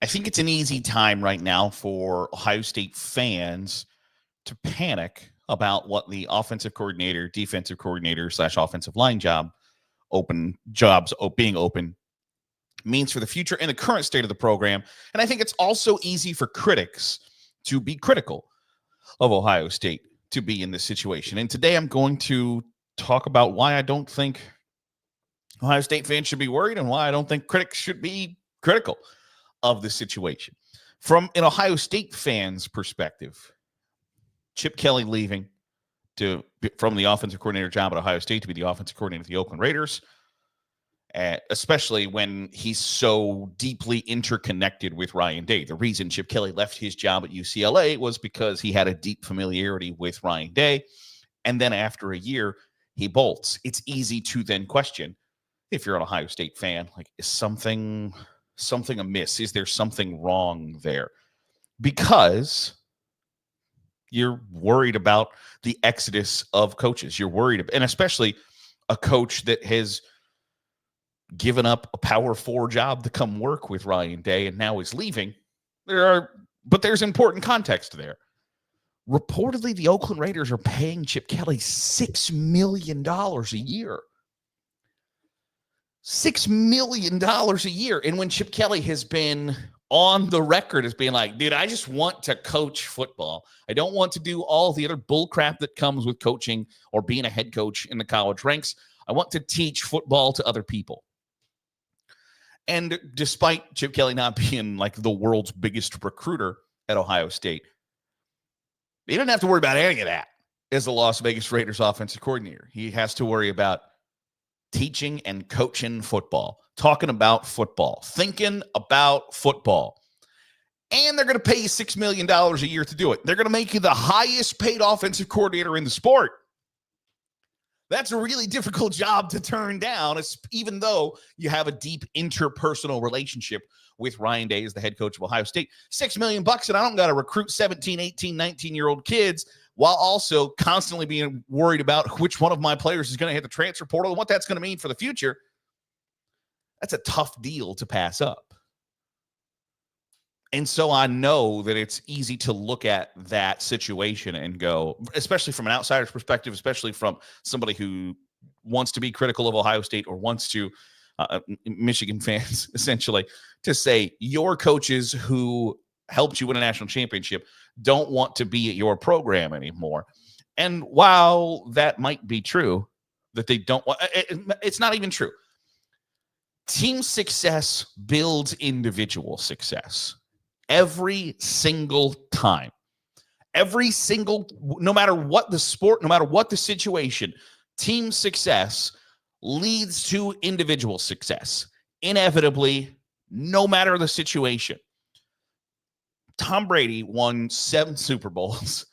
think it's an easy time right now for Ohio State fans to panic about what the offensive coordinator, defensive coordinator / offensive line jobs being open means for the future and the current state of the program. And I think it's also easy for critics to be critical of Ohio State to be in this situation. And today I'm going to talk about why I don't think Ohio State fans should be worried and why I don't think critics should be critical of the situation. From an Ohio State fan's perspective, Chip Kelly leaving from the offensive coordinator job at Ohio State to be the offensive coordinator of the Oakland Raiders, especially when he's so deeply interconnected with Ryan Day. The reason Chip Kelly left his job at UCLA was because he had a deep familiarity with Ryan Day, and then after a year, he bolts. It's easy to then question, if you're an Ohio State fan, like, is something amiss? Is there something wrong there? Because you're worried about the exodus of coaches. You're worried, and especially a coach that has given up a Power 4 job to come work with Ryan Day and now is leaving. There's important context there. Reportedly, the Oakland Raiders are paying Chip Kelly $6 million a year. $6 million a year. And when Chip Kelly has been on the record as being like, dude, I just want to coach football. I don't want to do all the other bull crap that comes with coaching or being a head coach in the college ranks. I want to teach football to other people. And despite Chip Kelly not being like the world's biggest recruiter at Ohio State, he doesn't have to worry about any of that as the Las Vegas Raiders offensive coordinator. He has to worry about teaching and coaching football, talking about football, thinking about football. And they're going to pay you $6 million a year to do it. They're going to make you the highest paid offensive coordinator in the sport. That's a really difficult job to turn down, even though you have a deep interpersonal relationship with Ryan Day as the head coach of Ohio State. $6 million, and I don't got to recruit 17, 18, 19-year-old kids while also constantly being worried about which one of my players is going to hit the transfer portal and what that's going to mean for the future. That's a tough deal to pass up. And so I know that it's easy to look at that situation and go, especially from an outsider's perspective, especially from somebody who wants to be critical of Ohio State or wants to, Michigan fans, essentially, to say your coaches who helped you win a national championship don't want to be at your program anymore. And while that might be true, that they don't want, it's not even true. Team success builds individual success. Every single time, no matter what the sport, no matter what the situation, team success leads to individual success. Inevitably, no matter the situation. Tom Brady won 7 Super Bowls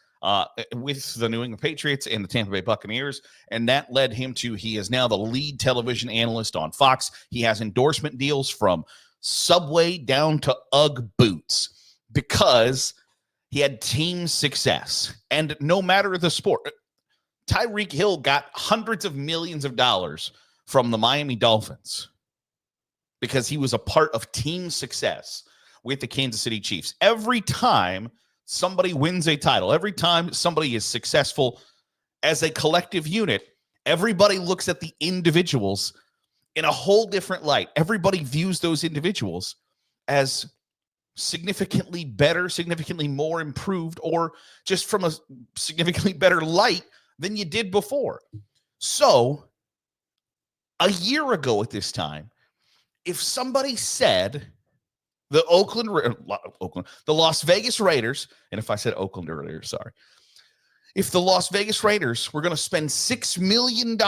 with the New England Patriots and the Tampa Bay Buccaneers, and that led him to, he is now the lead television analyst on Fox. He has endorsement deals from Subway down to UGG boots because he had team success. And no matter the sport, Tyreek Hill got hundreds of millions of dollars from the Miami Dolphins because he was a part of team success with the Kansas City Chiefs. Every time somebody wins a title, every time somebody is successful as a collective unit, everybody looks at the individuals in a whole different light. Everybody views those individuals as significantly better, significantly more improved, or just from a significantly better light than you did before. So a year ago at this time, if somebody said the Las Vegas Raiders, and if I said Oakland earlier, sorry, if the Las Vegas Raiders were going to spend $6 million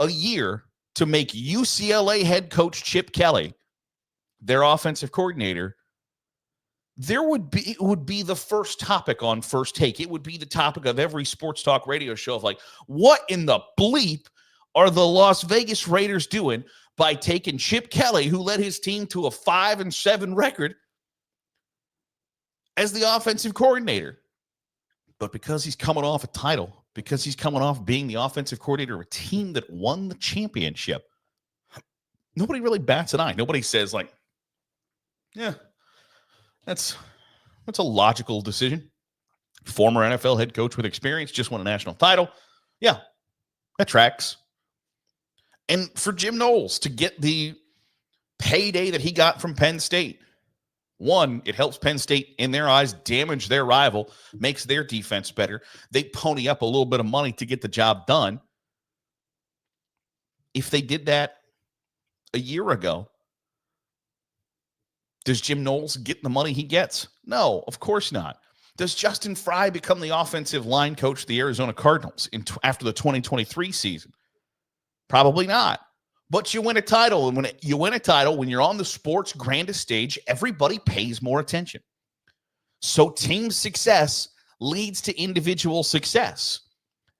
a year to make UCLA head coach Chip Kelly their offensive coordinator, it would be the first topic on First Take. It would be the topic of every sports talk radio show of like, what in the bleep are the Las Vegas Raiders doing by taking Chip Kelly, who led his team to a 5-7 record, as the offensive coordinator? But because he's coming off a title, because he's coming off being the offensive coordinator of a team that won the championship, nobody really bats an eye. Nobody says like, yeah, That's a logical decision. Former NFL head coach with experience, just won a national title. Yeah, that tracks. And for Jim Knowles to get the payday that he got from Penn State, one, it helps Penn State, in their eyes, damage their rival, makes their defense better. They pony up a little bit of money to get the job done. If they did that a year ago, does Jim Knowles get the money he gets? No, of course not. Does Justin Fry become the offensive line coach of the Arizona Cardinals after the 2023 season? Probably not. But you win a title, and when you win a title, when you're on the sport's grandest stage, everybody pays more attention. So team success leads to individual success.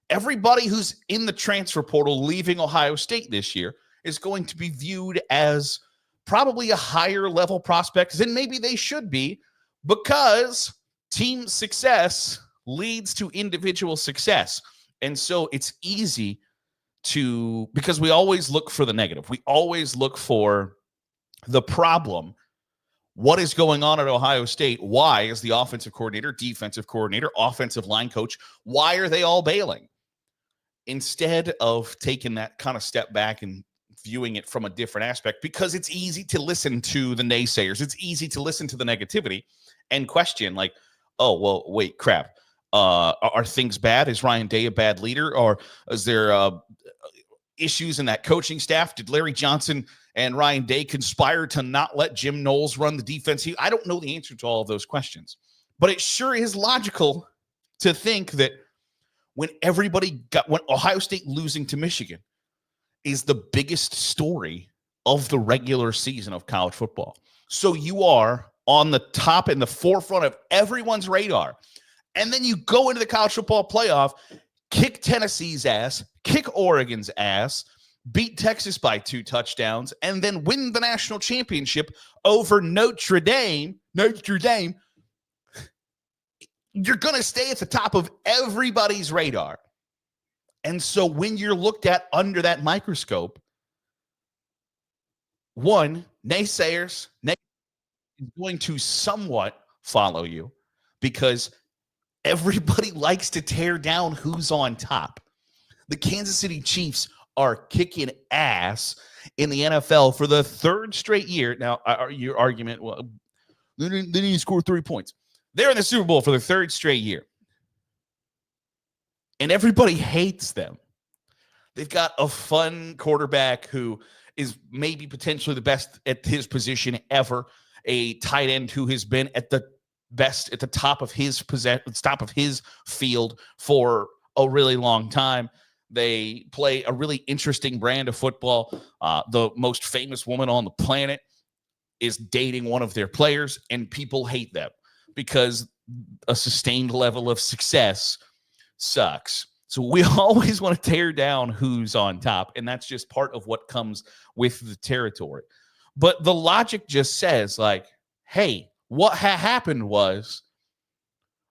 Everybody who's in the transfer portal leaving Ohio State this year is going to be viewed as probably a higher level prospect than maybe they should be, because team success leads to individual success. And so it's easy because we always look for the negative. We always look for the problem. What is going on at Ohio State? Why is the offensive coordinator, defensive coordinator, offensive line coach, why are they all bailing? Instead of taking that kind of step back and viewing it from a different aspect, because it's easy to listen to the naysayers. It's easy to listen to the negativity and question, like, oh, well, wait, crap. Are things bad? Is Ryan Day a bad leader? Or is there issues in that coaching staff? Did Larry Johnson and Ryan Day conspire to not let Jim Knowles run the defense? I don't know the answer to all of those questions, but it sure is logical to think that when Ohio State losing to Michigan is the biggest story of the regular season of college football. So you are on the top, in the forefront of everyone's radar. And then you go into the college football playoff, kick Tennessee's ass, kick Oregon's ass, beat Texas by 2 touchdowns, and then win the national championship over Notre Dame. You're going to stay at the top of everybody's radar. And so when you're looked at under that microscope, one, naysayers is going to somewhat follow you, because everybody likes to tear down who's on top. The Kansas City Chiefs are kicking ass in the NFL for the 3rd straight year. Now, your argument, well, they didn't score 3 points. They're in the Super Bowl for the 3rd straight year. And everybody hates them. They've got a fun quarterback who is maybe potentially the best at his position ever, a tight end who has been at the best at the top of his field for a really long time. They play a really interesting brand of football. The most famous woman on the planet is dating one of their players, and people hate them because a sustained level of success sucks. So we always want to tear down who's on top, and that's just part of what comes with the territory. But the logic just says, like, hey, what happened was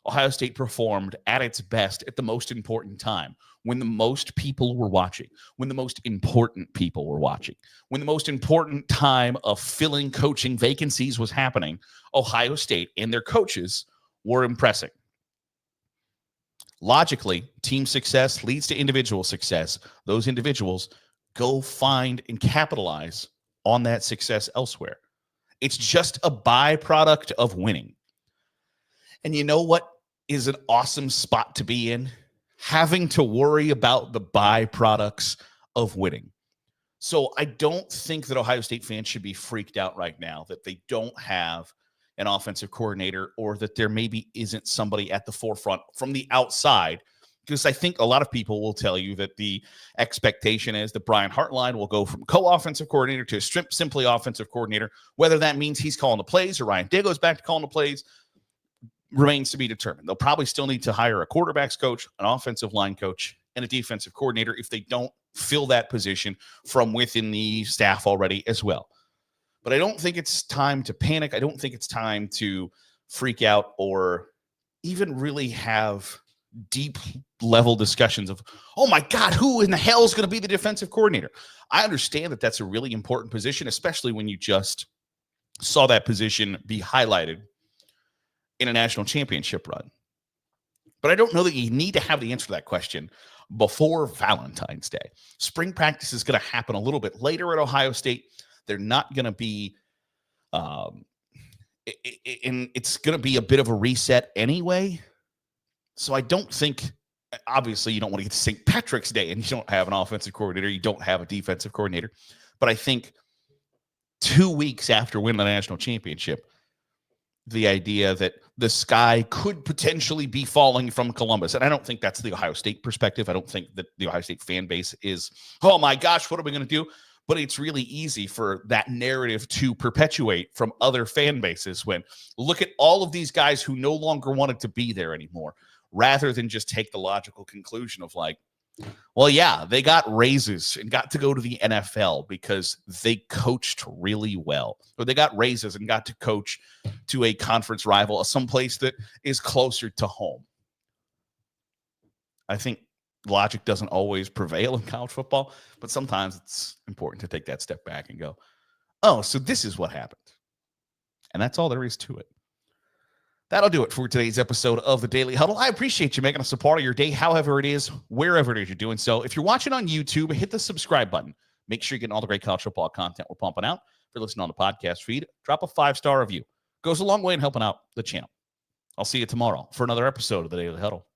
Ohio State performed at its best at the most important time, when the most people were watching, when the most important people were watching, when the most important time of filling coaching vacancies was happening. Ohio State and their coaches were impressing. Logically, team success leads to individual success. Those individuals go find and capitalize on that success elsewhere. It's just a byproduct of winning. And you know what is an awesome spot to be in? Having to worry about the byproducts of winning. So I don't think that Ohio State fans should be freaked out right now that they don't have an offensive coordinator, or that there maybe isn't somebody at the forefront from the outside, because I think a lot of people will tell you that the expectation is that Brian Hartline will go from co-offensive coordinator to simply offensive coordinator. Whether that means he's calling the plays or Ryan Day goes back to calling the plays remains to be determined. They'll probably still need to hire a quarterbacks coach, an offensive line coach, and a defensive coordinator if they don't fill that position from within the staff already as well. But I don't think it's time to panic. I don't think it's time to freak out or even really have deep level discussions of, oh my God, who in the hell is going to be the defensive coordinator? I understand that that's a really important position, especially when you just saw that position be highlighted in a national championship run? But I don't know that you need to have the answer to that question before Valentine's Day. Spring practice is going to happen a little bit later at Ohio State. They're not going to be, and it's going to be a bit of a reset anyway. So I don't think, obviously, you don't want to get to St. Patrick's Day and you don't have an offensive coordinator, you don't have a defensive coordinator. But I think 2 weeks after winning the national championship, the idea that the sky could potentially be falling from Columbus. And I don't think that's the Ohio State perspective. I don't think that the Ohio State fan base is, oh my gosh, what are we going to do? But it's really easy for that narrative to perpetuate from other fan bases when look at all of these guys who no longer wanted to be there anymore, rather than just take the logical conclusion of like, well, yeah, they got raises and got to go to the NFL because they coached really well. Or they got raises and got to coach to a conference rival, someplace that is closer to home. I think logic doesn't always prevail in college football, but sometimes it's important to take that step back and go, oh, so this is what happened. And that's all there is to it. That'll do it for today's episode of the Daily Huddle. I appreciate you making us a part of your day, however it is, wherever it is you're doing so. If you're watching on YouTube, hit the subscribe button. Make sure you're getting all the great college football content we're pumping out. If you're listening on the podcast feed, drop a 5-star review. Goes a long way in helping out the channel. I'll see you tomorrow for another episode of the Daily Huddle.